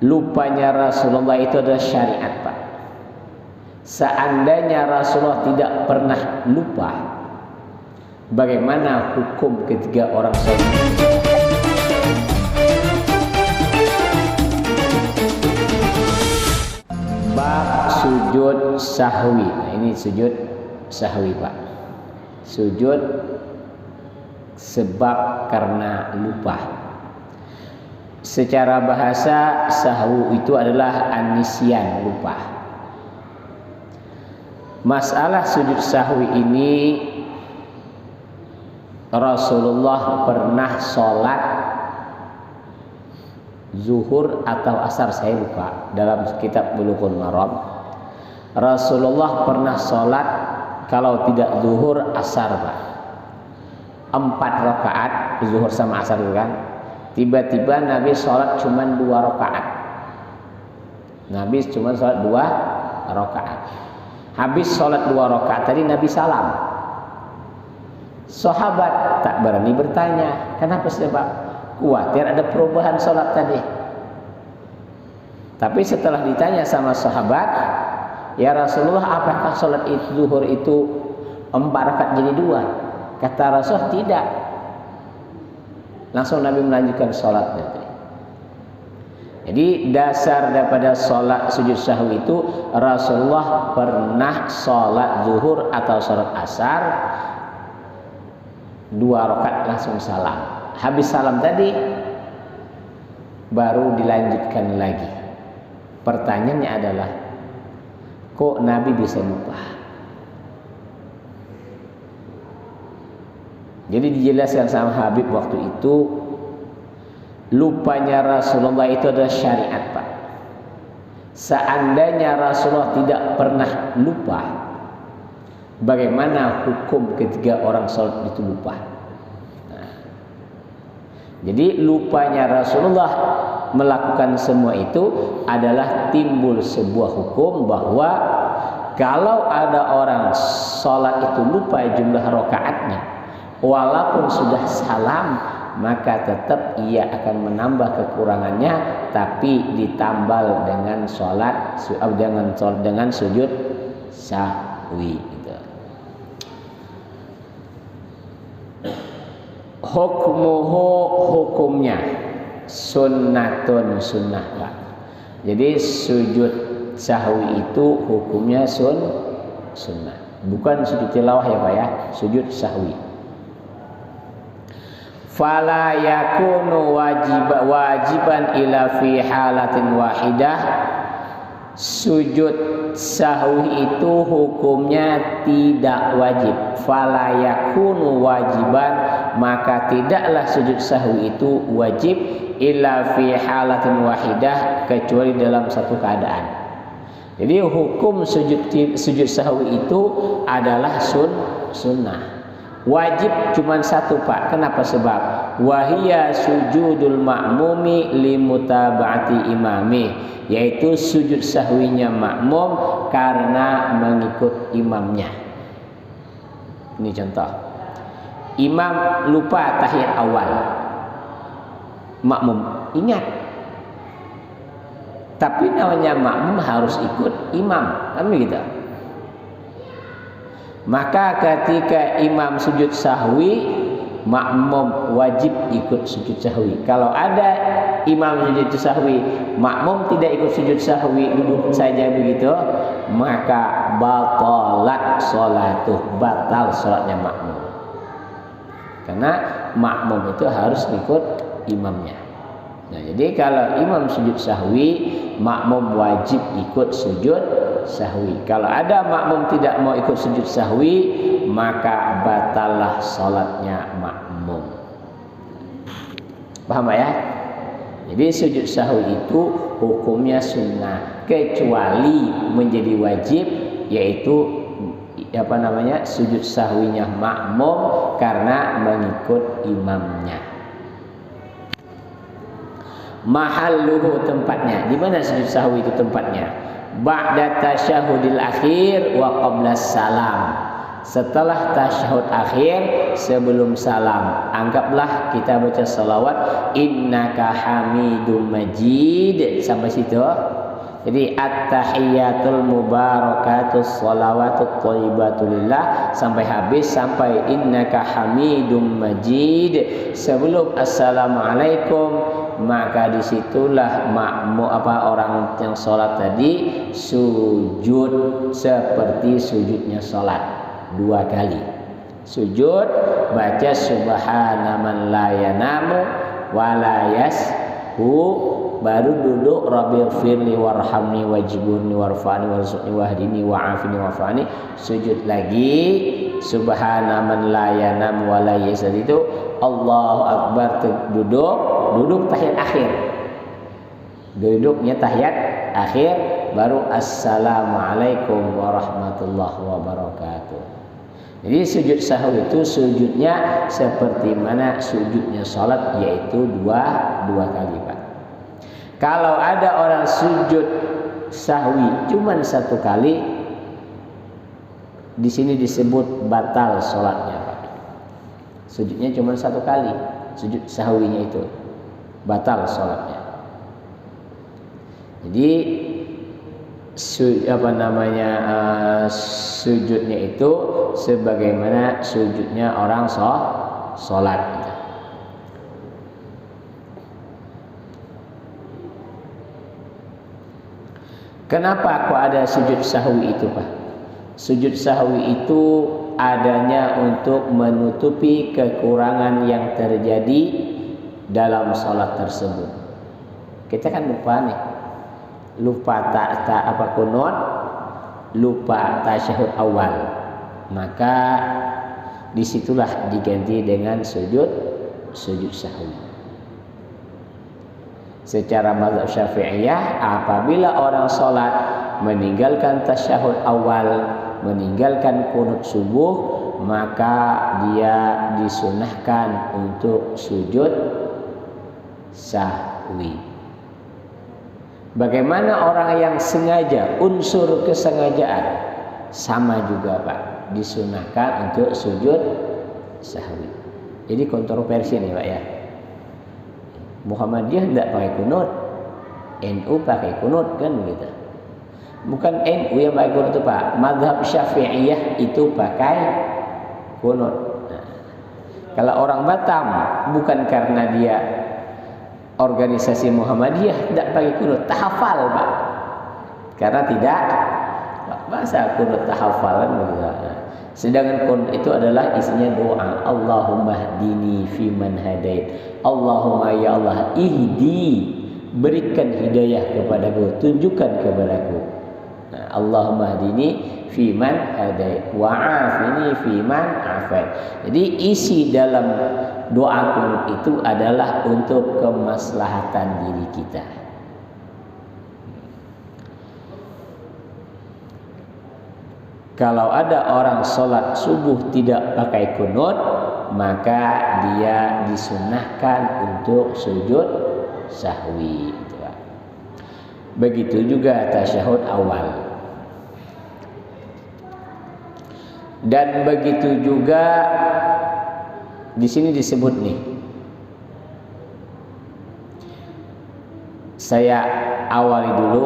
lupanya Rasulullah itu adalah syariat, Pak. Seandainya Rasulullah tidak pernah lupa, bagaimana hukum ketika orang sholat? Bab sujud sahwi. Nah, ini sujud sahwi, Pak. Sujud sebab karena lupa. Secara bahasa sahwu itu adalah anisyan, lupa. Masalah sujud sahwi ini Rasulullah pernah sholat zuhur atau asar, saya lupa, dalam kitab Bulughul Maram. Rasulullah pernah sholat kalau tidak zuhur asar, Pak, 4 rakaat, zuhur sama asar itu kan. Tiba-tiba Nabi sholat cuma 2 rakaat. Nabi cuma sholat 2 rakaat. Habis sholat 2 rakaat tadi Nabi salam. Sahabat tak berani bertanya, kenapa sebab? Khawatir ada perubahan sholat tadi. Tapi setelah ditanya sama sahabat, ya Rasulullah, apakah sholat itu zuhur itu 4 rakaat jadi 2? Kata Rasul, tidak. Langsung Nabi melanjutkan sholatnya. Jadi dasar daripada sholat sujud sahwi itu, Rasulullah pernah sholat zuhur atau sholat asar 2 rakaat langsung salam. Habis salam tadi baru dilanjutkan lagi. Pertanyaannya adalah, kok Nabi bisa lupa? Jadi dijelaskan sama Habib waktu itu, lupanya Rasulullah itu adalah syariat, Pak. Seandainya Rasulullah tidak pernah lupa, bagaimana hukum ketika orang sholat itu lupa? Nah, jadi lupanya Rasulullah melakukan semua itu adalah timbul sebuah hukum bahwa kalau ada orang sholat itu lupa jumlah rakaatnya, walaupun sudah salam, maka tetap ia akan menambah kekurangannya, tapi ditambal dengan sholat dengan sujud sahwi. Gitu. Hukmuhu, hukumnya sunnatun, sunnah, Pak. Jadi sujud sahwi itu hukumnya sunnah, bukan sujud tilawah ya, Pak ya, sujud sahwi. Fala yakunu wajiban ila fi halatin wahidah. Sujud sahwi itu hukumnya tidak wajib. Fala yakunu wajiban, maka tidaklah sujud sahwi itu wajib illa fi halatin wahidah, kecuali dalam satu keadaan. Jadi hukum sujud sahwi itu adalah sunnah. Wajib cuma satu, Pak. Kenapa? Sebab wahia sujudul ma'mumi limutaba'ati imami, yaitu sujud sahwinya makmum karena mengikut imamnya. Ini contoh. Imam lupa tahiyat awal, makmum ingat, tapi namanya makmum harus ikut imam, kan begitu? Maka ketika imam sujud sahwi, makmum wajib ikut sujud sahwi. Kalau ada imam sujud sahwi, makmum tidak ikut sujud sahwi, duduk saja begitu, maka batalat sholatuh, batal sholatnya makmum. Karena makmum itu harus ikut imamnya. Nah, jadi kalau imam sujud sahwi, makmum wajib ikut sujud sahwi. Kalau ada makmum tidak mau ikut sujud sahwi, maka batallah salatnya makmum. Paham ya? Jadi sujud sahwi itu hukumnya sunnah, kecuali menjadi wajib, yaitu sujud sahwinya makmum karena mengikut imamnya. Mahalluhu, tempatnya. Di mana sujud sahwi itu tempatnya? Ba'da tasyahudil akhir wa qabla salam. setelah tasyahud akhir sebelum salam anggaplah kita baca salawat innaka hamidum majid sampai situ. Jadi at-tahiyatul mubarakatus shalawatut thayyibatulillah sampai habis, sampai innaka hamidum majid sebelum assalamualaikum, maka disitulah orang yang sholat tadi sujud seperti sujudnya sholat 2 kali. Sujud baca subhana man la yanamu wa la yashu, baru duduk rabbil firli warhamni wajibuni warfani warzuqni wahdini wa'afini wa'fani, sujud lagi subhana man la yanam wa la yasad, itu Allahu akbar, duduk tahiyat akhir, duduknya tahiyat akhir, baru assalamualaikum warahmatullahi wabarakatuh. Jadi sujud sahwi itu sujudnya seperti mana sujudnya salat, yaitu dua kali, Pak. Kalau ada orang sujud sahwi cuma 1 kali, di sini disebut batal sholatnya, Pak. Sujudnya cuma 1 kali, sujud sahwinya itu batal sholatnya. Jadi sujudnya itu sebagaimana sujudnya orang sholat. Kenapa kok ada sujud sahwi itu, Pak? Sujud sahwi itu adanya untuk menutupi kekurangan yang terjadi dalam sholat tersebut. Kita kan lupa nih, lupa kunut, lupa tasyahud awal, maka disitulah diganti dengan sujud sahwi. Secara mazhab Syafi'iyah, apabila orang sholat meninggalkan tasyahud awal, meninggalkan kunut subuh, maka dia disunahkan untuk sujud sahwi. Bagaimana orang yang sengaja, unsur kesengajaan sama juga, Pak, disunahkan untuk sujud sahwi. Jadi kontroversi nih, Pak, ya. Muhammadiyah tidak pakai kunut, NU pakai kunut, kan begitu. Bukan NU yang pakai kunut itu, Pak. Mazhab Syafi'iyah itu pakai kunut. Nah, kalau orang Batam bukan karena dia organisasi Muhammadiyah tidak pakai kunut, tahafal, Pak. Karena tidak masa kunut tahafal, kan begitu. Nah, sedangkan kunut itu adalah isinya doa. Allahumma hdini fi man hadait. Allahumma ya Allah ihdi, berikan hidayah kepadaku, tunjukkan kepadaku. Nah, Allahumma hdini fi man hadait wa afini fi man afait. Jadi isi dalam doa kunut itu adalah untuk kemaslahatan diri kita. Kalau ada orang sholat subuh tidak pakai kunut, maka dia disunahkan untuk sujud sahwi. Begitu juga tasyahud awal. Dan begitu juga di sini disebut nih. Saya awali dulu.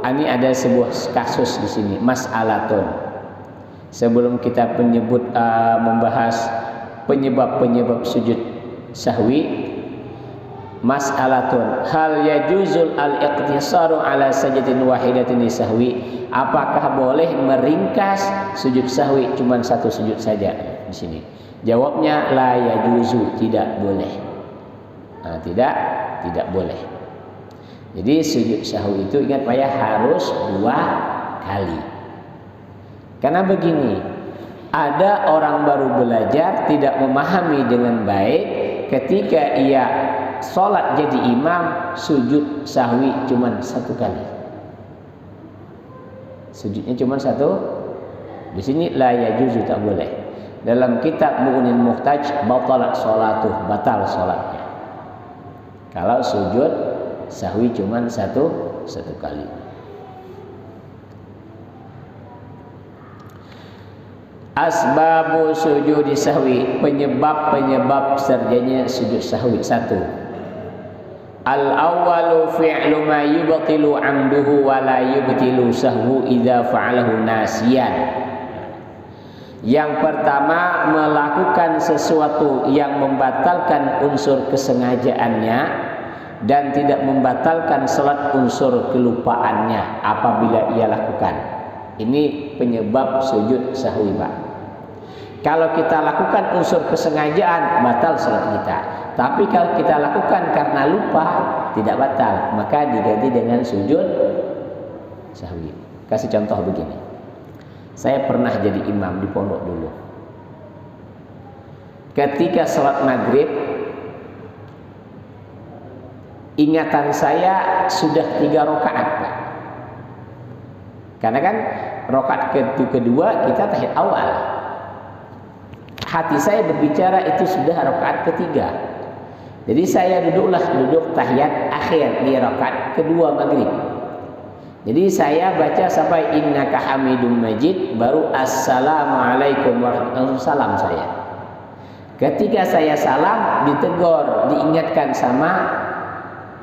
Ini ada sebuah kasus di sini, mas'alatun. Sebelum kita membahas penyebab sujud sahwi, mas'alatun hal yajuzul al-iqtisaru ala sajdatin wahidatin sahwi, apakah boleh meringkas sujud sahwi cuma 1 sujud saja di sini? Jawabnya la yajuzu, tidak boleh. Nah, tidak boleh. Jadi sujud sahwi itu ingat Pak ya, harus 2 kali. Karena begini, ada orang baru belajar tidak memahami dengan baik, ketika ia sholat jadi imam, sujud sahwi cuma 1 kali. Sujudnya cuma 1. Di sini la yajuzu, tak boleh. Dalam kitab Mu'unil Muhtaj, batalat sholatuh, batal sholatnya. Kalau sujud sahwi cuma 1 kali. Asbabu sujudi sahwi, penyebab-penyebab terjadinya sujud sahwi. 1. Al-awwalu fi'lu ma yubtilu 'amduhu wa la yubtilu sahwu idza fa'alahu nasiyan. Yang pertama, melakukan sesuatu yang membatalkan unsur kesengajaannya dan tidak membatalkan salat unsur kelupaannya apabila ia lakukan. Ini penyebab sujud sahwi, Pak. Kalau kita lakukan unsur kesengajaan, batal salat kita. Tapi kalau kita lakukan karena lupa, tidak batal, maka diganti dengan sujud sahwi. Kasih contoh begini. Saya pernah jadi imam di pondok dulu. Ketika salat maghrib, ingatan saya sudah 3 rakaat, Pak. Karena kan rakaat kedua kita tahiyat awal. Hati saya berbicara itu sudah rakaat ketiga. Jadi saya duduk tahiyat akhir di rakaat kedua maghrib. Jadi saya baca sampai innaka hamidum majid, baru assalamualaikum warahmatullahi wabarakatuh saya. Ketika saya salam, ditegur, diingatkan sama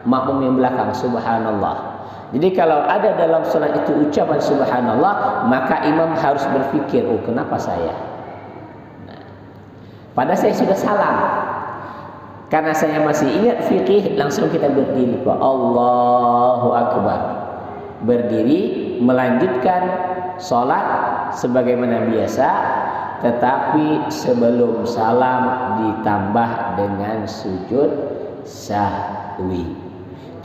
makmum yang belakang, subhanallah. Jadi kalau ada dalam salat itu ucapan subhanallah, maka imam harus berpikir, oh kenapa saya? Nah, pada saya sudah salam. Karena saya masih ingat fikih, langsung kita berdiri, Pak. Allahu Akbar. Berdiri, melanjutkan salat sebagaimana biasa, tetapi sebelum salam ditambah dengan sujud sahwi.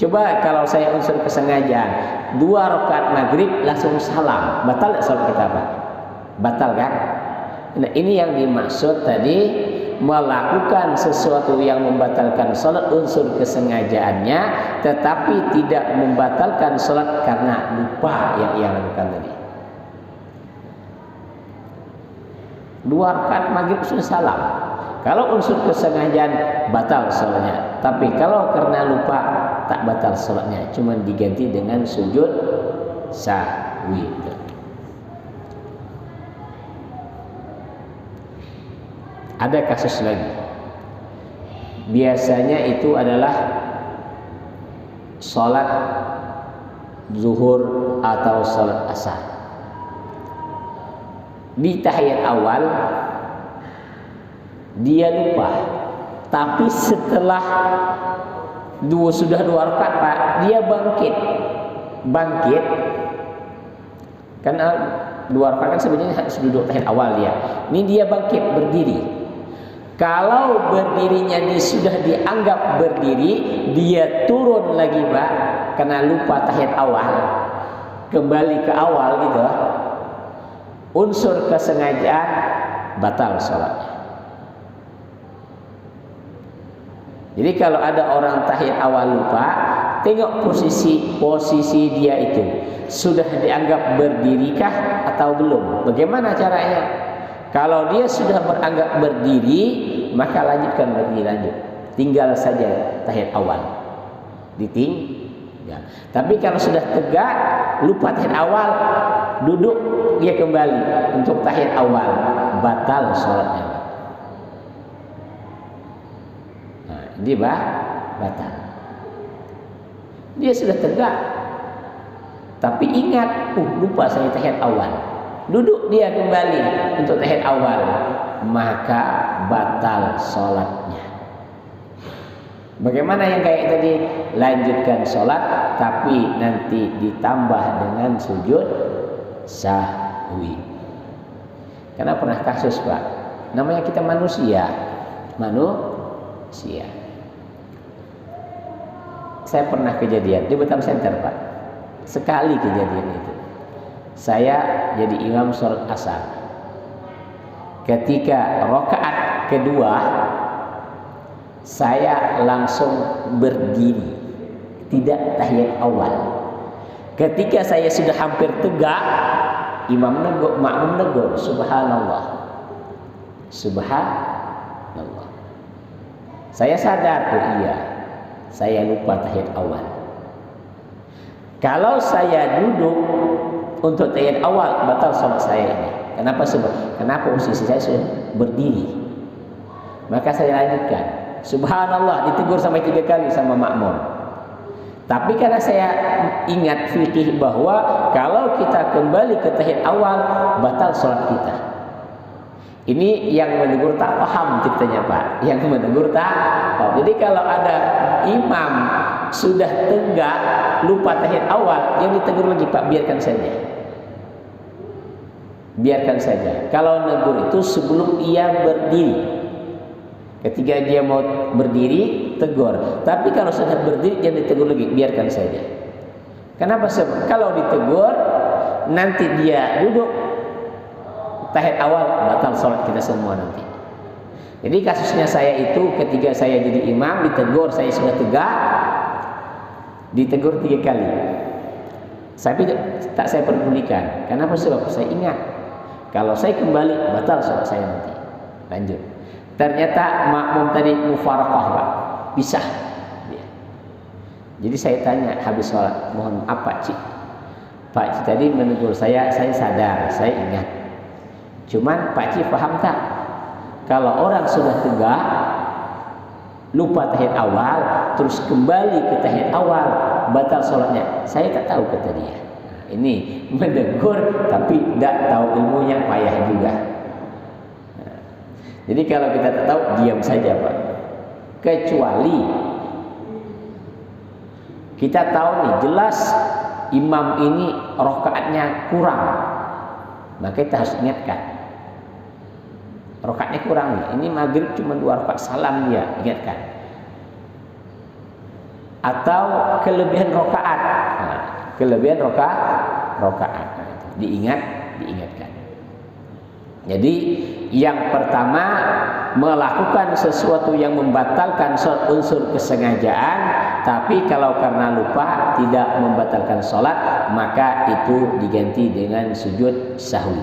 Coba kalau saya unsur kesengajaan 2 rakaat maghrib langsung salam, batal tak salat kita, Pak? Batal kan? Nah, ini yang dimaksud tadi, melakukan sesuatu yang membatalkan salat unsur kesengajaannya, tetapi tidak membatalkan salat karena lupa yang ia lakukan tadi. 2 rakaat maghrib sudah salam. Kalau unsur kesengajaan batal salatnya, tapi kalau karena lupa tak batal salatnya, cuma diganti dengan sujud sahwi. Ada kasus lagi. Biasanya itu adalah salat zuhur atau salat asar. Di tahiyat awal dia lupa, tapi setelah sudah 2 rakaat, Pak, dia bangkit karena 2 rakaat kan sebenarnya harus duduk tahiyat awal dia. Ini dia bangkit berdiri. Kalau berdirinya sudah dianggap berdiri, dia turun lagi, Pak, karena lupa tahiyat awal, kembali ke awal gitu. Unsur kesengajaan batal salatnya. Jadi kalau ada orang tahiyat awal lupa, tengok posisi dia itu sudah dianggap berdirikah atau belum? Bagaimana caranya? Kalau dia sudah beranggap berdiri, maka lanjutkan berdiri lanjut. Tinggal saja tahiyat awal. Ditinggal. Tapi kalau sudah tegak, lupa tahiyat awal, duduk dia kembali untuk tahiyat awal, batal salatnya. Dia batal. Dia sudah tegak, tapi ingat, lupa saya tahiyat awal. Duduk dia kembali untuk tahiyat awal, maka batal salatnya. Bagaimana yang kayak tadi? Lanjutkan salat, tapi nanti ditambah dengan sujud sahwi. Karena pernah kasus, Pak. Namanya kita manusia. Saya pernah kejadian di Batam Center, Pak. Sekali kejadian itu. Saya jadi imam salat asar. Ketika rakaat kedua, saya langsung berdiri, tidak tahiyat awal. Ketika saya sudah hampir tegak, makmum negur, subhanallah. Subhanallah. Saya sadar, oh iya, saya lupa tahiyat awal. Kalau saya duduk untuk tahiyat awal, batal salat saya ini. Kenapa sebab? Kenapa posisi saya sudah berdiri. Maka saya lanjutkan. Subhanallah, ditegur sampai 3 kali sama makmum. Tapi karena saya ingat fikih bahwa kalau kita kembali ke tahiyat awal, batal sholat kita. Ini yang menegur tak paham ceritanya Pak. Yang menegur tak paham. Jadi kalau ada imam sudah tegak lupa tahiyat awal, yang ditegur lagi Pak, biarkan saja. Biarkan saja. Kalau negur itu sebelum ia berdiri. Ketika dia mau berdiri, tegur. Tapi kalau sudah berdiri, jangan ditegur lagi, biarkan saja. Kenapa? Sebab kalau ditegur, nanti dia duduk tahiyat awal, batal sholat kita semua nanti. Jadi kasusnya saya itu ketika saya jadi imam, ditegur, saya sudah tegak, ditegur 3 kali. Tapi tak saya pedulikan. Kenapa? Sebab saya ingat kalau saya kembali, batal sholat saya nanti. Lanjut. Ternyata makmum tadi mufaraqah Pak, pisah. Jadi saya tanya habis sholat, mohon maaf Pak Cik. Pak Cik tadi menegur saya sadar, saya ingat. Cuman Pak Cik paham tak? Kalau orang sudah tegak, lupa tahiyat awal, terus kembali ke tahiyat awal, batal sholatnya. Saya tak tahu kata dia. Ini menegur tapi tidak tahu ilmunya, payah juga. Jadi kalau kita tak tahu, diam saja Pak. Kecuali kita tahu nih jelas imam ini rakaatnya kurang, maka kita harus ingatkan. Rakaatnya kurang nih. Ini maghrib cuma 2 rakaat salam dia, ingatkan. Atau kelebihan rakaat. Nah, kelebihan rakaat. Diingatkan. Jadi yang pertama, melakukan sesuatu yang membatalkan unsur kesengajaan, tapi kalau karena lupa tidak membatalkan sholat, maka itu diganti dengan sujud sahwi.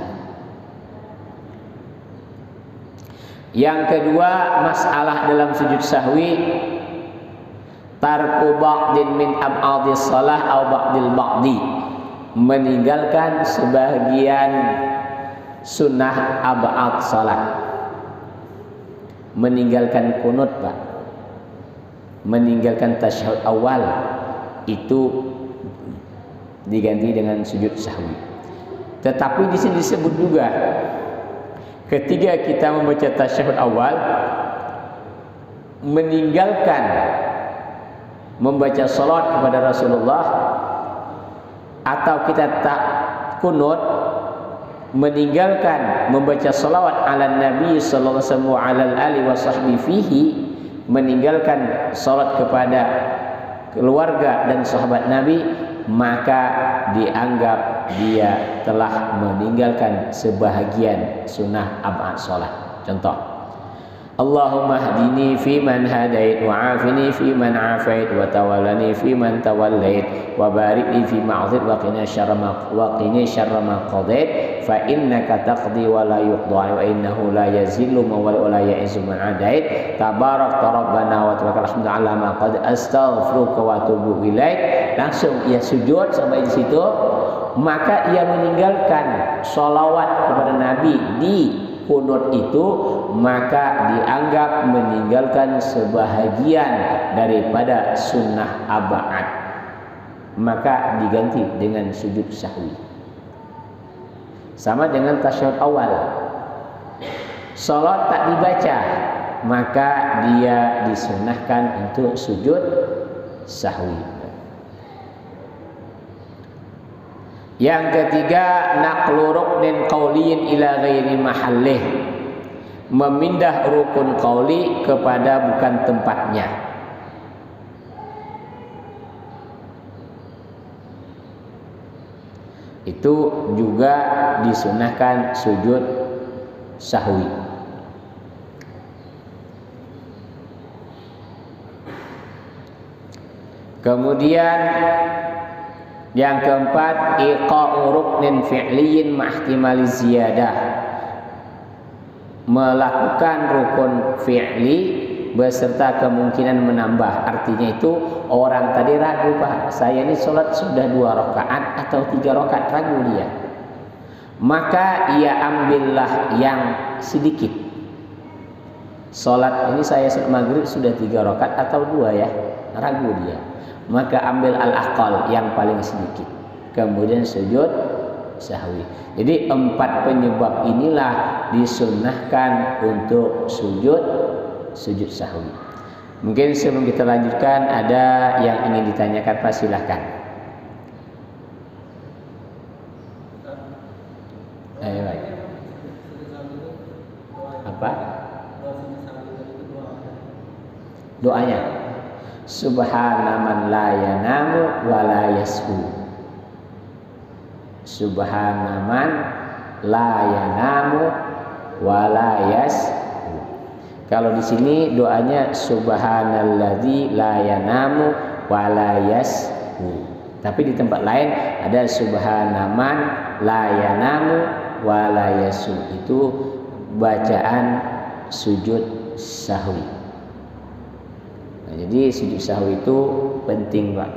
Yang kedua, masalah dalam sujud sahwi, tarku ba'din min ab'adis shalah au ba'dil ba'di, meninggalkan sebagian sunnah ab'ad salat, meninggalkan kunut Pak, meninggalkan tasyahud awal, itu diganti dengan sujud sahwi. Tetapi di sini disebut juga ketika kita membaca tasyahud awal, meninggalkan membaca salat kepada Rasulullah, atau kita tak kunut, meninggalkan membaca salawat ala Nabi sallallahu alaihi wasallam ala alihi wa sahbihi fihi, meninggalkan salat kepada keluarga dan sahabat Nabi, maka dianggap dia telah meninggalkan sebahagian sunnah ab'ad salat. Contoh, Allahumma hdini fi man hadait wa afini fi man afait wa tawallani fi man tawallait wa barik li fi ma'zid wa qina syarra ma qadait fa innaka taqdi wa la yuqda wa innahu la yazillu man wa la ya'izzu man adait tabarak rabbana wa tabarakal hamdu ala ma qad astaghfiruka wa atubu ilaik. Langsung ia sujud sampai di situ, maka ia meninggalkan sholawat kepada Nabi di kunut itu, maka dianggap meninggalkan sebahagian daripada sunnah ab'ad, maka diganti dengan sujud sahwi. Sama dengan tasyahud awal, salat tak dibaca, maka dia disunnahkan untuk sujud sahwi. Yang ketiga, naqlu ruknin qauliyin ila ghairi mahallih, memindah rukun qauli kepada bukan tempatnya. Itu juga disunahkan sujud sahwi. Kemudian yang keempat, iqa'u ruknin fi'liyin ma'ihtimali ziyadah, melakukan rukun fi'li beserta kemungkinan menambah. Artinya itu orang tadi ragu, Pak, saya ini sholat sudah 2 rakaat atau 3 rakaat, ragu dia. maka ia ambillah yang sedikit. Salat ini saya maghrib sudah 3 rakaat atau 2 ya, ragu dia. Maka ambil al-aqal yang paling sedikit, kemudian sujud sahwi. Jadi 4 penyebab inilah disunnahkan untuk sujud sahwi. Mungkin sebelum kita lanjutkan ada yang ingin ditanyakan, Pak, silahkan. Ayo, baik. Apa? Doanya Subhana man la yanamu wa la yashu. Subhana man la yanamu wa la yashu. Kalau di sini doanya subhanalladzi la yanamu wa la yashu. Tapi di tempat lain ada subhana man la yanamu wa la yashu. Itu bacaan sujud sahwi. Nah, jadi sujud sahwi itu penting, Pak.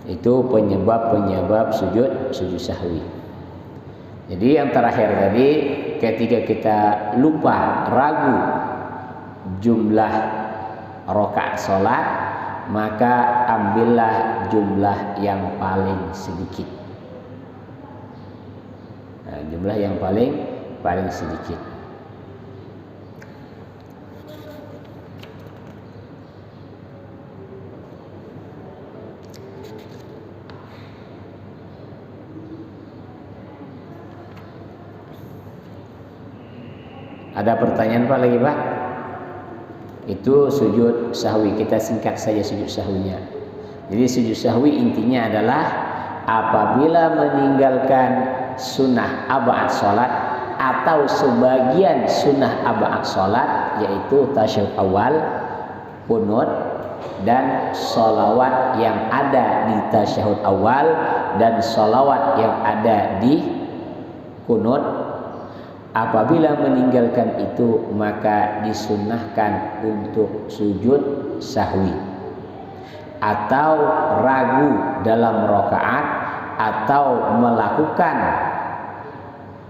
Itu penyebab sujud sahwi. Jadi yang terakhir tadi, ketika kita lupa, ragu jumlah rakaat salat, maka ambillah jumlah yang paling sedikit. Nah, jumlah yang paling sedikit. Ada pertanyaan, Pak, lagi, Pak? Itu sujud sahwi. Kita singkat saja sujud sahwinya. Jadi sujud sahwi intinya adalah apabila meninggalkan sunnah ab'ad salat atau sebagian sunnah ab'ad salat, yaitu tasyahud awal, qunut, dan sholawat yang ada di tasyahud awal dan sholawat yang ada di qunut. Apabila meninggalkan itu, maka disunnahkan untuk sujud sahwi. Atau ragu dalam rakaat atau melakukan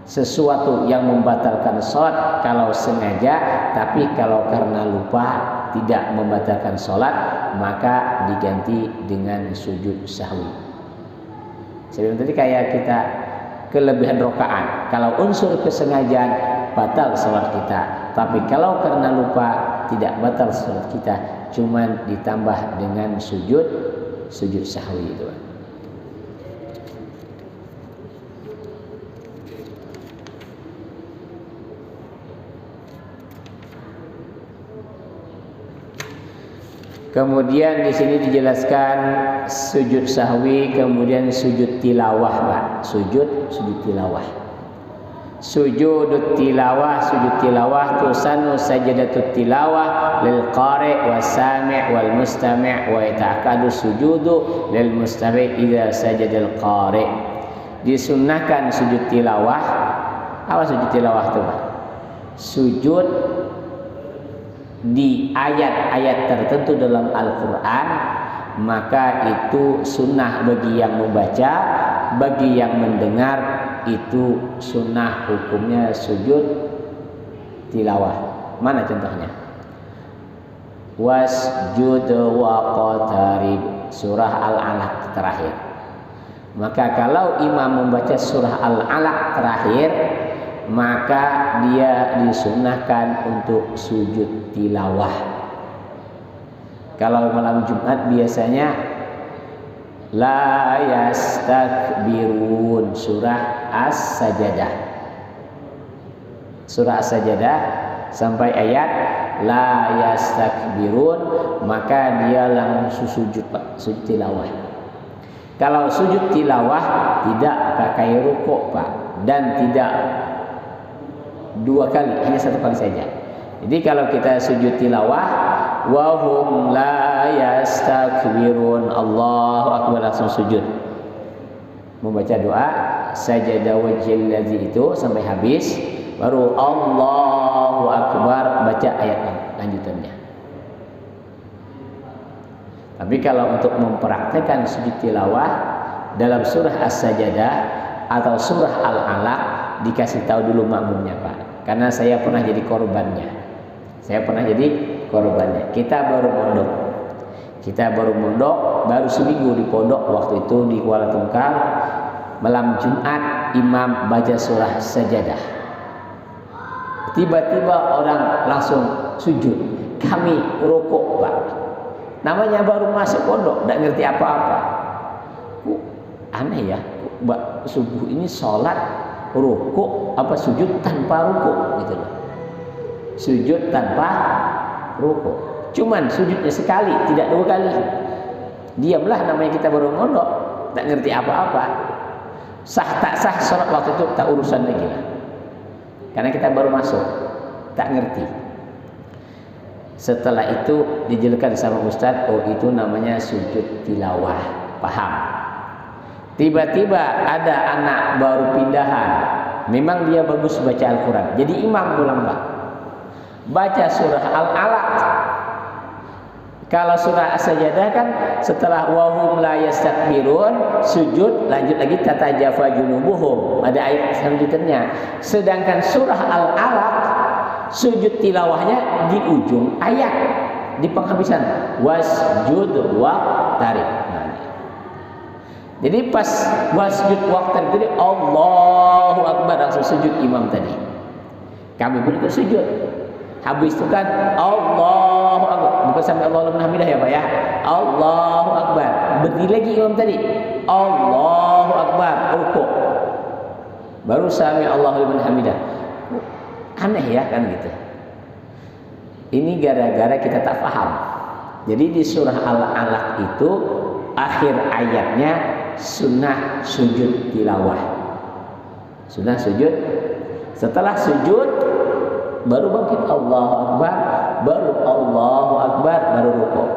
sesuatu yang membatalkan sholat kalau sengaja, tapi kalau karena lupa tidak membatalkan sholat, maka diganti dengan sujud sahwi. Sebelum tadi kayak kita kelebihan rakaat, kalau unsur kesengajaan batal sholat kita, tapi kalau karena lupa tidak batal sholat kita, cuman ditambah dengan sujud sahwi itu. Kemudian di sini dijelaskan sujud sahwi, kemudian sujud tilawah, Pak. Sujud tilawah. Sujud tilawah tusanu sajadatut tilawah lil qari' was sami' wal mustami' wa yata'akkadu sujudu lil mustami' idza sajadal qari'. Disunnahkan sujud tilawah. Apa sujud tilawah itu, Pak? Sujud di ayat-ayat tertentu dalam Al-Quran, maka itu sunnah bagi yang membaca, bagi yang mendengar itu sunnah, hukumnya sujud tilawah. Mana contohnya? Wasjud waqtarib, surah Al-Alaq terakhir. Maka kalau imam membaca surah Al-Alaq terakhir, maka dia disunnahkan untuk sujud tilawah. Kalau malam Jumat biasanya la yastakbirun, surah As-Sajdah. Surah As-Sajdah sampai ayat la yastakbirun, maka dia langsung sujud, Pak, sujud tilawah. Kalau sujud tilawah tidak pakai rukuk, Pak, dan tidak 2 kali, hanya 1 kali saja. Jadi kalau kita sujud tilawah, wa hum la yastakbirun, Allahu akbar, langsung sujud. Membaca doa sajada wajhil ladzi itu sampai habis, baru Allahu akbar baca ayat lanjutannya. Tapi kalau untuk mempraktekkan sujud tilawah dalam surah As-Sajdah atau surah Al-Alaq, dikasih tahu dulu makmumnya Pak. Karena saya pernah jadi korbannya. Kita baru mondok, baru seminggu di pondok waktu itu di Kuala Tungkal. Malam Jumat imam baca surah Sajdah. Tiba-tiba orang langsung sujud. Kami rukuk Pak. Namanya baru masuk pondok, tidak ngerti apa-apa. Aneh ya, subuh ini sholat rukuk apa sujud tanpa rukuk gitu loh. Sujud tanpa rukuk. Cuman sujudnya sekali, tidak 2 kali. Diamlah, namanya kita baru mondok, tak ngerti apa-apa. Sah tak sah sholat waktu itu tak urusan lagi lah. Karena kita baru masuk, tak ngerti. Setelah itu dijelaskan sama Ustadz, oh itu namanya sujud tilawah, paham. Tiba-tiba ada anak baru pindahan, memang dia bagus baca Al-Quran, jadi imam pulang Pak. Baca surah Al-Alaq. Kalau surah As-Sajdah kan setelah wahum la yastakbirun sujud, lanjut lagi tatajafa junubuhum, ada ayat selanjutnya. Sedangkan surah Al-Alaq sujud tilawahnya di ujung ayat, di penghabisan wasjud waqtarib. Jadi pas wasjud waqtarib itu Allahu Akbar, langsung sujud imam tadi. Kami pun ikut sujud. Habis itu kan Allahu Akbar, bukan sampai Allahu liman hamidah ya Pak ya. Allahu Akbar, berdiri lagi imam tadi. Allahu Akbar, rukuk. Baru sami Allahu liman hamidah. Aneh ya kan gitu. Ini gara-gara kita tak paham. Jadi di surah Al-Alaq itu akhir ayatnya sunnah sujud tilawah. Sunnah sujud. Setelah sujud baru bangkit Allahu Akbar, baru Allahu Akbar, baru rukuk.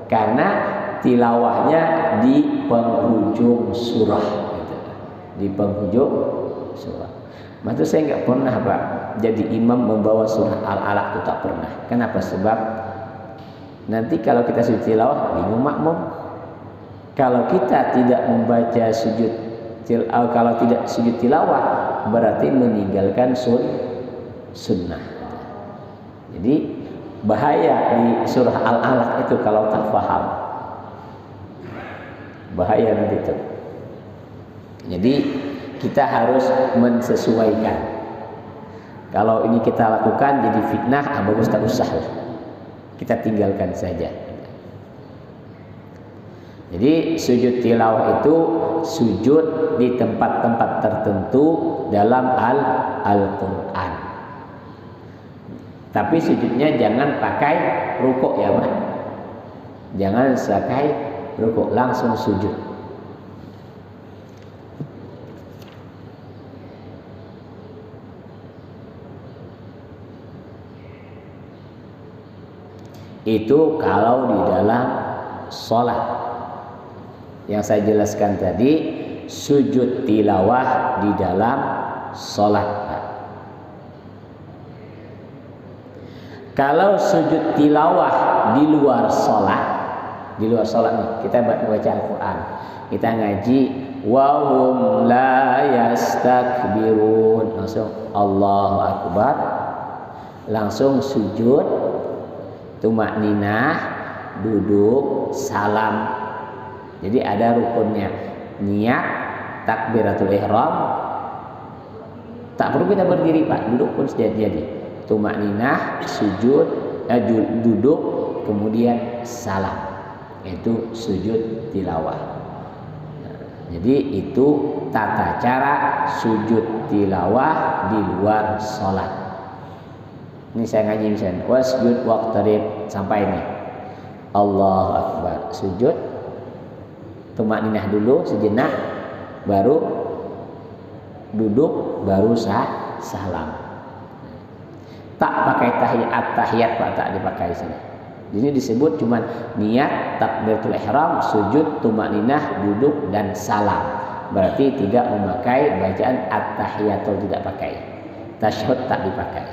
Karena tilawahnya di penghujung surah gitu. Di penghujung surah. Maksud saya nggak pernah Pak jadi imam membawa surah Al-Alaq, itu tak pernah. Kenapa? Sebab nanti kalau kita sujud tilawah bingung makmum. Kalau kita tidak membaca sujud tilawah, kalau tidak sujud tilawah berarti meninggalkan sunnah. Jadi bahaya di surah Al-Alaq itu kalau tak paham. Bahaya nanti itu. Jadi kita harus mensesuaikan. Kalau ini kita lakukan jadi fitnah, bagus tak usah lah. Kita tinggalkan saja. Jadi sujud tilawah itu sujud di tempat-tempat tertentu dalam Al-Quran. Tapi sujudnya jangan pakai rukuk ya Pak. Jangan pakai rukuk, langsung sujud. Itu kalau di dalam sholat. Yang saya jelaskan tadi sujud tilawah di dalam sholat. Kalau sujud tilawah di luar sholat nih, kita baca Al-Quran, kita ngaji wahum la yastakbirun, langsung Allahu Akbar, langsung sujud, tumakninah, duduk, salam. Jadi ada rukunnya, niat, takbiratul ihram. Tak perlu kita berdiri Pak, duduk pun jadi. Tumakninah, sujud, duduk, kemudian salam. Itu sujud tilawah. Jadi itu tata cara sujud tilawah di luar sholat. Ini saya ngaji misalnya wasjud waqtarib sampai ini Allahu Akbar, sujud, tumakninah dulu sejenak, baru duduk, baru salam. Tak pakai tahiyat Pak, tak dipakai sini. Ini disebut cuma niat, takbiratul ihram, sujud, tumakninah, duduk dan salam. Berarti tidak memakai bacaan at-tahiyatul, tidak pakai. Tasyahud tak dipakai.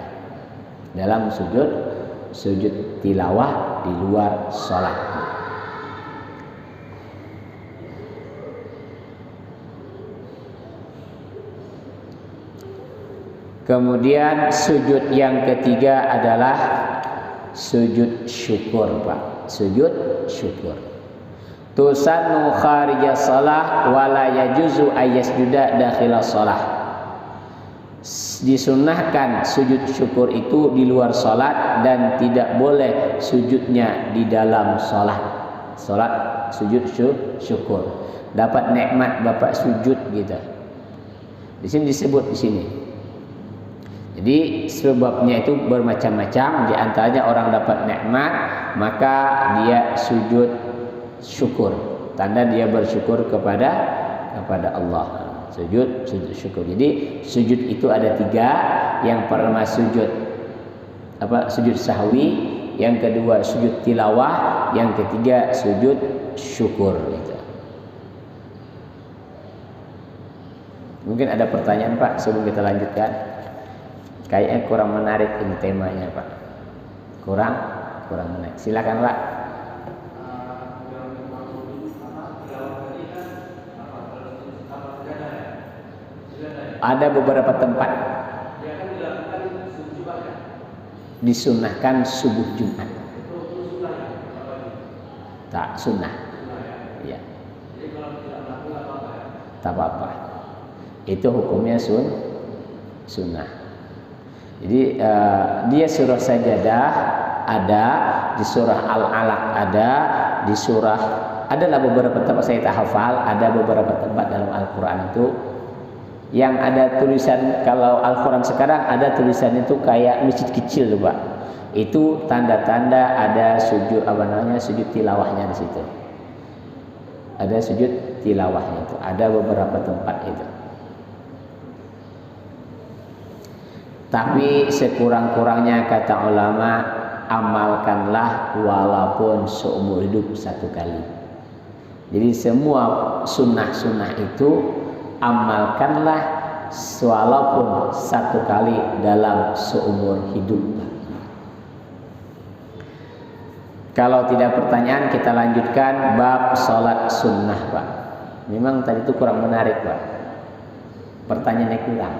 Dalam sujud tilawah di luar sholat. Kemudian sujud yang ketiga adalah sujud syukur, Pak. Sujud syukur. Tusannu kharija shalah wala yajuzu ayyasjuda dakhila shalah. Disunnahkan sujud syukur itu di luar salat dan tidak boleh sujudnya di dalam salat. Salat sujud syukur. Dapat nikmat Bapak sujud gitu. Di sini disebut di sini. Jadi sebabnya itu bermacam-macam, di antaranya orang dapat nikmat maka dia sujud syukur, tanda dia bersyukur kepada Allah. Sujud syukur. Jadi sujud itu ada 3. Yang pertama sujud sahwi, yang kedua sujud tilawah, yang ketiga sujud syukur gitu. Mungkin ada pertanyaan Pak sebelum kita lanjutkan. Kayaknya kurang menarik ini temanya Pak. Kurang menarik. Silakan Pak. Ada beberapa tempat disunahkan subuh Jumat. Tak sunnah. Iya. Tak apa-apa. Itu hukumnya sunnah. Jadi dia surah Sajadah ada, di surah Al-Alaq ada, di surah adalah beberapa tempat saya tak hafal, ada beberapa tempat dalam Al-Qur'an itu yang ada tulisan. Kalau Al-Qur'an sekarang ada tulisan itu kayak masjid kecil tuh Pak. Itu tanda-tanda ada sujud sujud tilawahnya di situ. Ada sujud tilawahnya itu, ada beberapa tempat itu. Tapi sekurang-kurangnya kata ulama, amalkanlah walaupun seumur hidup 1 kali. Jadi semua sunnah-sunnah itu amalkanlah walaupun 1 kali dalam seumur hidup. Kalau tidak pertanyaan kita lanjutkan bab sholat sunnah Pak. Memang tadi itu kurang menarik Pak. Pertanyaannya kurang.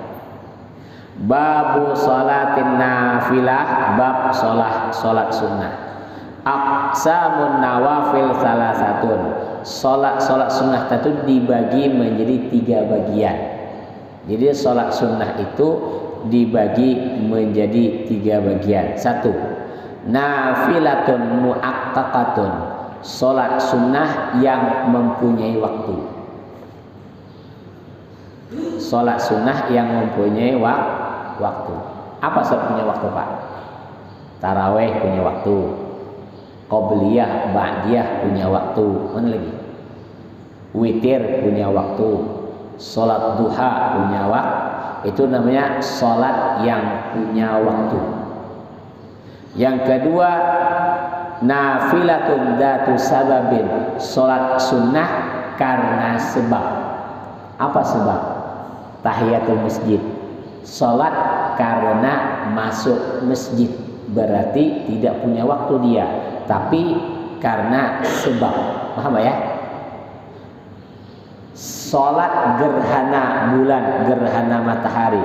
Babu sholatin nafilah, bab sholat sunnah. Aqsamun nawafil salah satun. Sholat sunnah itu dibagi menjadi 3 bagian. Jadi sholat sunnah itu dibagi menjadi 3 bagian. 1. Nafilatun muaqqaqatun. Sholat sunnah yang mempunyai waktu. Sholat sunnah yang mempunyai waktu. Apa sebabnya waktu Pak? Taraweh punya waktu, qobliyah, ba'diyah punya waktu, mana lagi? Witir punya waktu, sholat duha punya waktu. Itu namanya sholat yang punya waktu. Yang kedua, nafilatun datu sababin. Sholat sunnah karena sebab. Apa sebab? Tahiyatul masjid. Sholat karena masuk masjid, berarti tidak punya waktu dia, tapi karena sebab. Paham ya? Sholat gerhana bulan, gerhana matahari,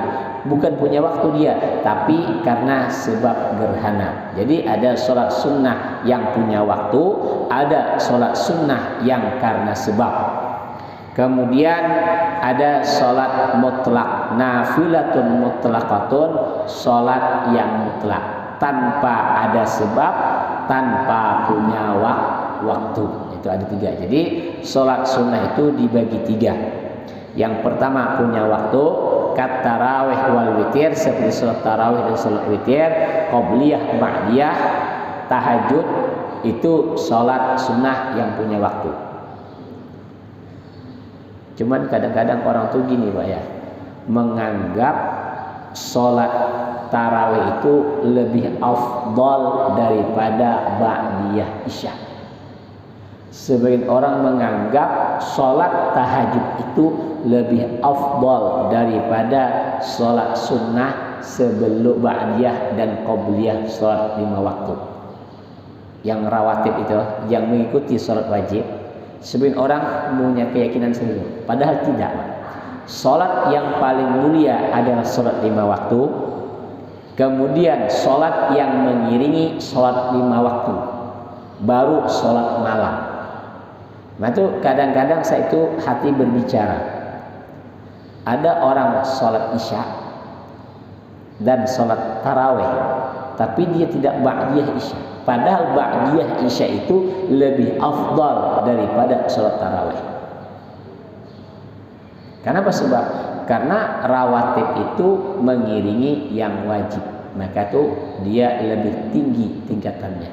bukan punya waktu dia, tapi karena sebab gerhana. Jadi ada sholat sunnah yang punya waktu, ada sholat sunnah yang karena sebab. Kemudian ada sholat mutlak, nafilatun mutlaqatun, sholat yang mutlak tanpa ada sebab, tanpa punya waktu. Itu ada 3. Jadi sholat sunnah itu dibagi 3. Yang pertama punya waktu, kat tarawih wal witir, seperti sholat tarawih dan sholat witir, qobliyah, ba'diyah, tahajud, itu sholat sunnah yang punya waktu. Cuman kadang-kadang orang tuh gini Pak ya, menganggap sholat tarawih itu lebih afdal daripada ba'diyah isya. Sebagian orang menganggap sholat tahajud itu lebih afdal daripada sholat sunnah sebelum ba'diyah dan qobliyah sholat 5 waktu. Yang rawatib itu, yang mengikuti sholat wajib. Sebagian orang punya keyakinan sendiri, padahal tidak. Salat yang paling mulia adalah salat 5 waktu. Kemudian salat yang mengiringi salat 5 waktu. Baru salat malam. Nah itu kadang-kadang saya itu hati berbicara. Ada orang salat isya dan salat tarawih, tapi dia tidak ba'diyah isya. Padahal ba'diyah isya itu lebih afdal daripada salat tarawih. Kenapa sebab? Karena rawatib itu mengiringi yang wajib, maka itu dia lebih tinggi tingkatannya.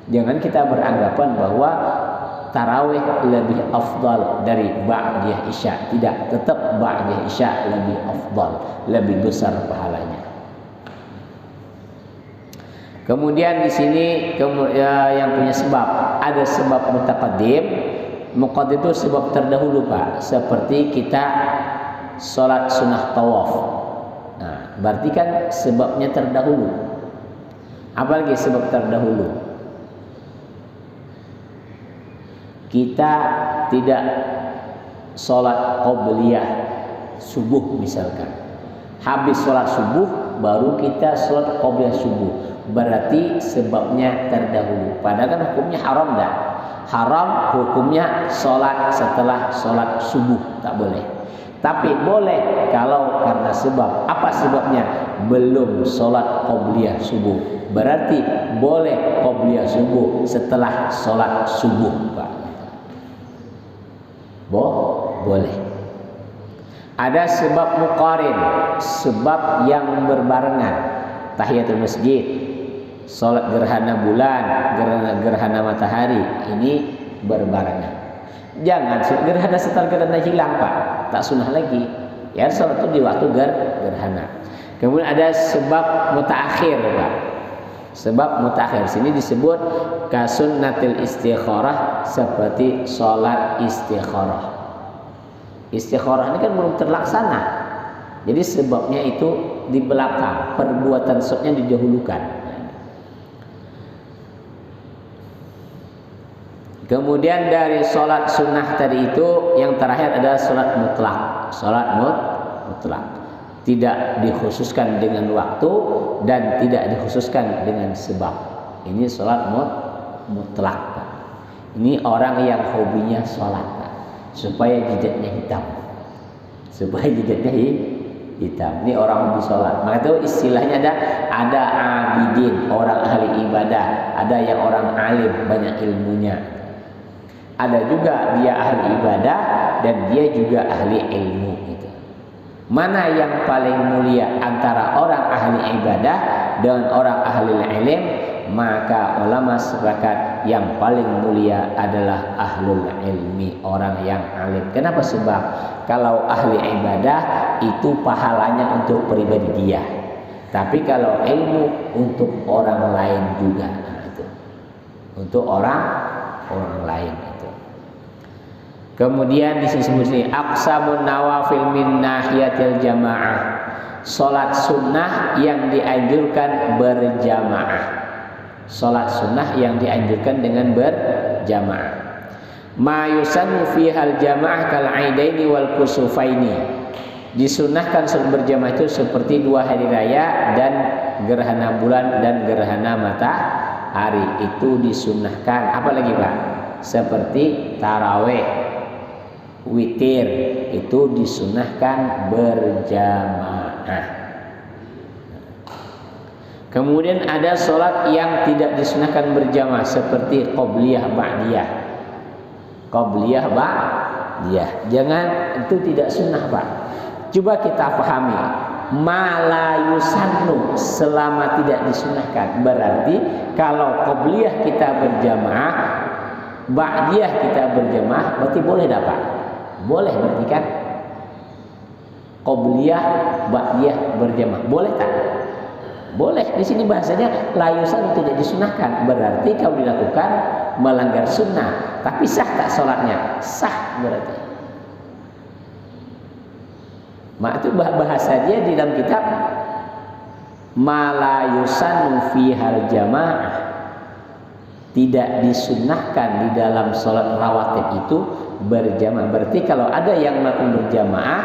Jangan kita beranggapan bahwa tarawih lebih afdal dari ba'diyah isya. Tidak, tetap ba'diyah isya lebih afdal, lebih besar pahalanya. Kemudian di sini yang punya sebab, ada sebab mutaqaddim. Muqaddim itu sebab terdahulu Pak, seperti kita sholat sunnah tawaf. Nah, berarti kan sebabnya terdahulu. Apalagi sebab terdahulu? Kita tidak sholat qobliyah subuh misalkan. Habis sholat subuh baru kita sholat qobliyah subuh. Berarti sebabnya terdahulu. Padahal kan hukumnya haram dah. Haram hukumnya sholat setelah sholat subuh, tak boleh. Tapi boleh kalau karena sebab. Apa sebabnya? Belum sholat qobliyah subuh. Berarti boleh qobliyah subuh setelah sholat subuh Pak. Boleh. Ada sebab muqarin, sebab yang berbarengan. Tahiyatul masjid, sholat gerhana bulan, gerhana matahari, ini berbarengan. Jangan gerhana setelah gerhana hilang Pak, tak sunnah lagi. Ya sholat itu di waktu gerhana. Kemudian ada sebab mutaakhir Pak. Sebab mutaakhir sini disebut kasunnatil istikharah, seperti sholat istikharah. Istikharah ini kan belum terlaksana. Jadi sebabnya itu di belakang, perbuatan sunatnya didahulukan. Kemudian dari sholat sunnah tadi itu yang terakhir adalah sholat mutlak. Sholat mutlak tidak dikhususkan dengan waktu dan tidak dikhususkan dengan sebab. Ini sholat mutlak. Ini orang yang hobinya sholat supaya jidatnya hitam. Supaya jidatnya hitam. Ini orang hobi sholat. Maka itu istilahnya ada abidin, orang ahli ibadah. Ada yang orang alim, banyak ilmunya. Ada juga dia ahli ibadah dan dia juga ahli ilmu gitu. Mana yang paling mulia antara orang ahli ibadah dan orang ahli ilmu? Maka ulama sepakat yang paling mulia adalah ahlul ilmi, orang yang alim. Kenapa? Sebab kalau ahli ibadah itu pahalanya untuk pribadi dia, tapi kalau ilmu untuk orang lain juga. Nah, itu untuk orang lain itu. Kemudian disebut aqsamun nawafil min nahiyatil jamaah, salat sunnah yang dianjurkan berjamaah. Salat sunnah yang dianjurkan dengan berjamaah. Ma yusannu fihal jamaah kal aidaini wal kusufaini. Disunnahkan salat berjamaah itu seperti 2 hari raya dan gerhana bulan dan gerhana matahari, itu disunnahkan. Apalagi Pak? Seperti tarawih, witir, itu disunnahkan berjamaah. Kemudian ada sholat yang tidak disunahkan berjamaah seperti qobliyah ba'diyah. Qobliyah ba'diyah. Jangan, itu tidak sunnah Pak. Coba kita pahami. Ma la yusannu, selama tidak disunahkan. Berarti kalau qobliyah kita berjamaah, ba'diyah kita berjamaah, berarti boleh tak Pak? Boleh berarti kan? Qobliyah ba'diyah berjamaah. Boleh tak? Boleh. Di sini bahasanya layusan tidak disunahkan. Berarti kalau dilakukan melanggar sunnah. Tapi sah tak sholatnya? Sah berarti. Itu bahasa dia di dalam kitab ma layusan fihal jamaah. tidak disunnahkan di dalam sholat rawatib itu berjamaah. Berarti kalau ada yang melakukan berjamaah,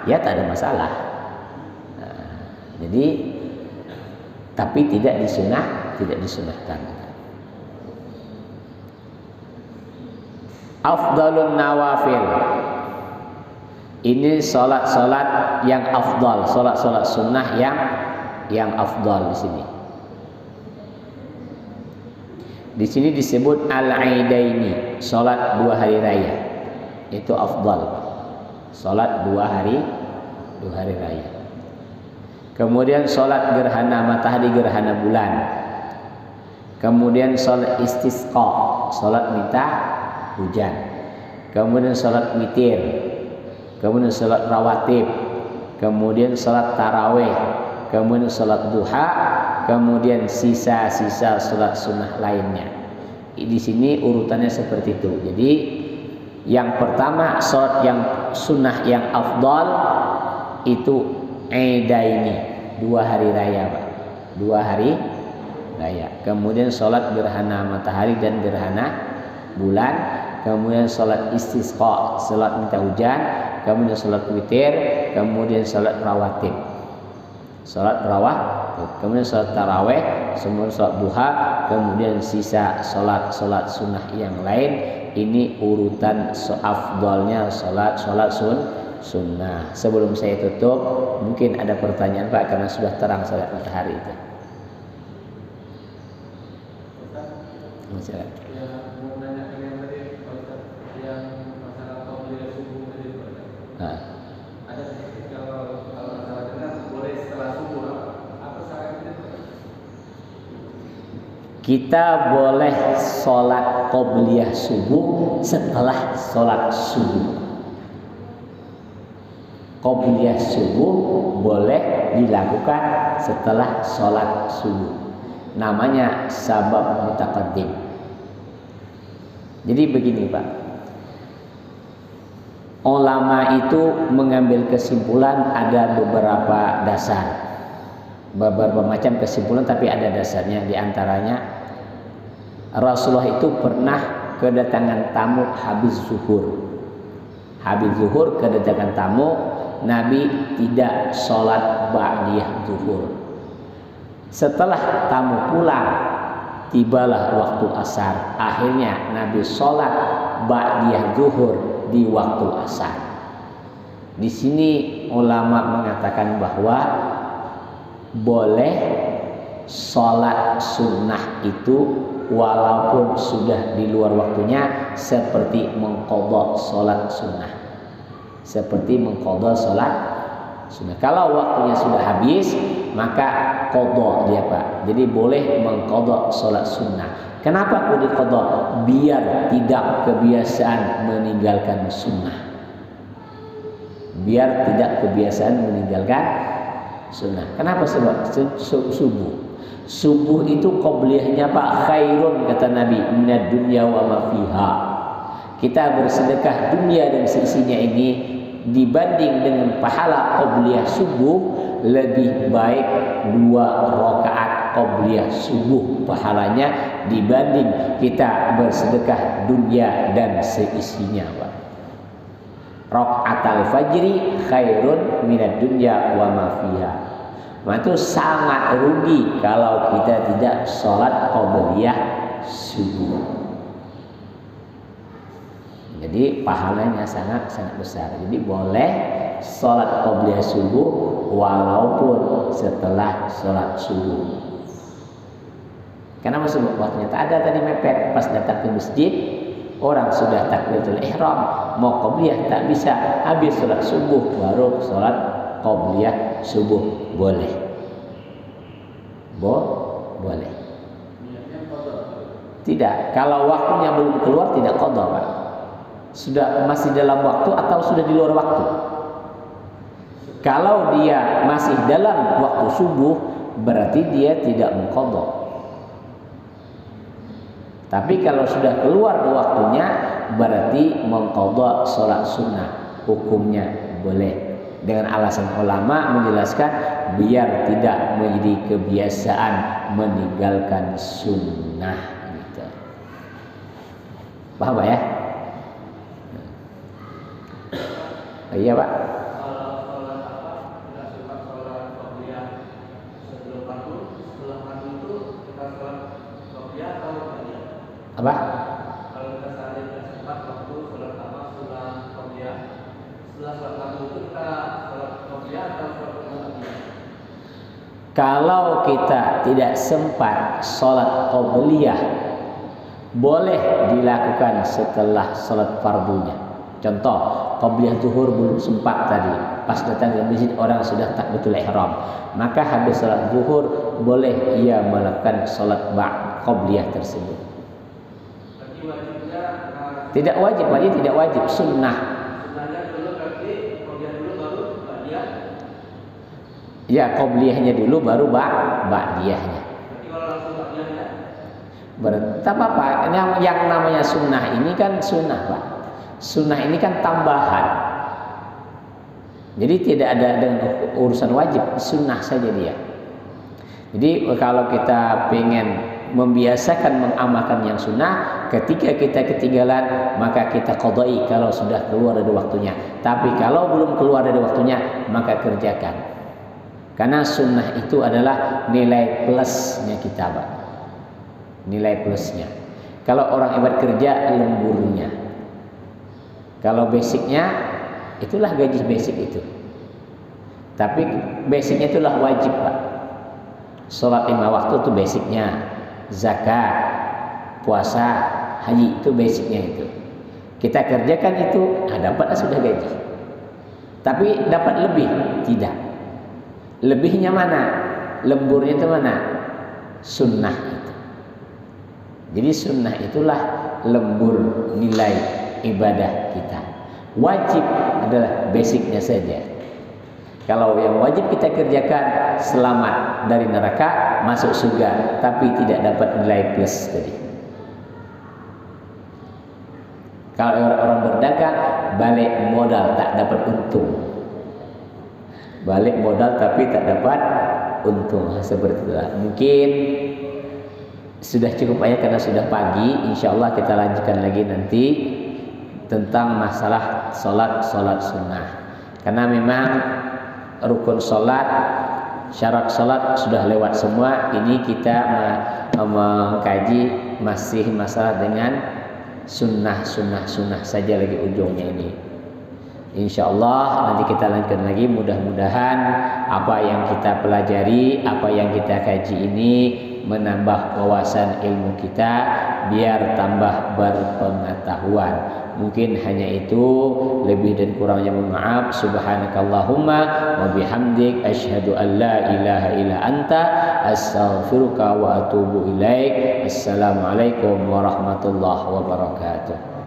ya tak ada masalah. Nah, jadi tapi tidak disunahkan. Afdalun nawafil. Ini sholat yang afdal, sholat sunnah yang afdal di sini. Di sini disebut al-aidaini, sholat 2 hari raya. Itu afdal. Sholat 2 hari raya. Kemudian sholat gerhana matahari, gerhana bulan. Kemudian sholat istisqa, sholat minta hujan. Kemudian sholat witir. Kemudian sholat rawatib. Kemudian sholat taraweh. Kemudian sholat duha. Kemudian sisa-sisa sholat sunnah lainnya. Di sini urutannya seperti itu. Jadi yang pertama sholat yang sunnah yang afdal itu aidaini, 2 hari raya, Pak. 2 hari raya. Kemudian sholat gerhana matahari dan gerhana bulan. Kemudian sholat istisqa, sholat minta hujan. Kemudian sholat witir. Kemudian sholat rawatib. Kemudian sholat taraweh, kemudian sholat duha, kemudian sisa sholat sunnah yang lain. Ini urutan afdalnya sholat sunnah. Sebelum saya tutup, mungkin ada pertanyaan Pak, karena sudah terang sholat matahari itu. Masalah. Kita boleh sholat qobliyah subuh setelah sholat subuh. Qobliyah subuh boleh dilakukan setelah sholat subuh. Namanya sabab mutaqaddim. Jadi begini Pak, ulama itu mengambil kesimpulan ada beberapa dasar, beberapa macam kesimpulan, tapi ada dasarnya. Di antaranya Rasulullah itu pernah kedatangan tamu habis zuhur. Habis zuhur kedatangan tamu, Nabi tidak sholat ba'diyah zuhur. Setelah tamu pulang, tibalah waktu asar. Akhirnya Nabi sholat ba'diyah zuhur di waktu asar. Di sini ulama mengatakan bahwa boleh sholat sunnah itu walaupun sudah di luar waktunya, seperti mengqadha sholat sunnah. Seperti mengqadha sholat sunnah. Kalau waktunya sudah habis, maka qadha dia Pak. Jadi boleh mengqadha sholat sunnah. Kenapa kudu qadha? Biar tidak kebiasaan meninggalkan sunnah. Biar tidak kebiasaan meninggalkan sunnah. Kenapa? Sebab subuh. Subuh itu qobliyahnya Pak khairun, kata Nabi, minad dunya wa ma fiha. Kita bersedekah dunia dan seisinya ini dibanding dengan pahala qobliyah subuh, lebih baik 2 rakaat qobliyah subuh pahalanya dibanding kita bersedekah dunia dan seisinya Pak. Rakaatul fajri khairun minad dunya wa ma fiha. Itu sangat rugi kalau kita tidak sholat qobliyah subuh. Jadi pahalanya sangat besar. Jadi boleh sholat qobliyah subuh walaupun setelah sholat subuh. Karena masih waktunya tak ada, tadi mepet pas datang ke masjid, orang sudah takbiratul ihram, mau qobliyah tak bisa, habis sholat subuh baru sholat qobliyah subuh. Boleh. Boleh. Tidak, kalau waktunya belum keluar tidak qadha Pak. Sudah masih dalam waktu atau sudah di luar waktu. Kalau dia masih dalam waktu subuh, berarti dia tidak mengqadha. Tapi kalau sudah keluar waktunya, berarti mengqadha sholat sunnah. Hukumnya boleh. Dengan alasan ulama menjelaskan biar tidak menjadi kebiasaan meninggalkan sunnah gitu. Paham Pak ya? Iya Pak. Apa? Kalau kita sehari tidak sempat waktu sholat apa sholat qobliyah, setelah sholat maghrib itu kita sholat qobliyah atau sholat qobliyah? Kalau kita tidak sempat sholat qobliyah, boleh dilakukan setelah sholat fardunya. Contoh, qobliyah zuhur belum sempat tadi, pas datang ke masjid orang sudah takbiratul ihram, maka habis sholat zuhur boleh ia melakukan sholat qobliyah tersebut. Tidak wajib, tidak wajib, sunnah. Sunnahnya dulu berarti qobliyah dulu baru ba'diyah. Ya, qobliyahnya dulu baru ba'diyahnya. Berarti kalau langsung ba'diyahnya? Tak apa-apa. Yang namanya sunnah ini kan sunnah Pak. Sunnah ini kan tambahan. Jadi tidak ada dengan urusan wajib, sunnah saja dia. Jadi kalau kita pengen membiasakan mengamalkan yang sunnah, ketika kita ketinggalan maka kita qadai kalau sudah keluar dari waktunya. Tapi kalau belum keluar dari waktunya maka kerjakan. Karena sunnah itu adalah nilai plusnya kita Pak. Nilai plusnya. Kalau orang hebat kerja, lemburnya. Kalau basicnya, itulah gaji basic itu. Tapi basicnya itulah wajib Pak. Sholat 5 waktu itu basicnya. Zakat, puasa, haji, itu basicnya itu. Kita kerjakan itu, dapatlah sudah gaji. Tapi dapat lebih? Tidak. Lebihnya mana? Lemburnya itu mana? Sunnah itu. Jadi sunnah itulah lembur nilai ibadah kita. Wajib adalah basicnya saja. Kalau yang wajib kita kerjakan, selamat dari neraka, masuk surga, tapi tidak dapat nilai plus tadi. Kalau orang berdagang, balik modal tak dapat untung. Balik modal tapi tak dapat untung. Seperti itulah. Mungkin sudah cukup aja karena sudah pagi. Insya Allah kita lanjutkan lagi nanti tentang masalah sholat sunnah. Karena memang rukun sholat, syarat sholat sudah lewat semua. Ini kita mengkaji masih masalah dengan sunnah saja lagi ujungnya ini. Insya Allah nanti kita lanjutkan lagi. Mudah-mudahan apa yang kita pelajari, apa yang kita kaji ini menambah wawasan ilmu kita, biar tambah berpengetahuan. Mungkin hanya itu, lebih dan kurangnya mohon maaf. Subhanakallahumma wa bihamdik asyhadu an la ilaha illa anta astaghfiruka wa atubu ilaik. Assalamualaikum warahmatullahi wabarakatuh.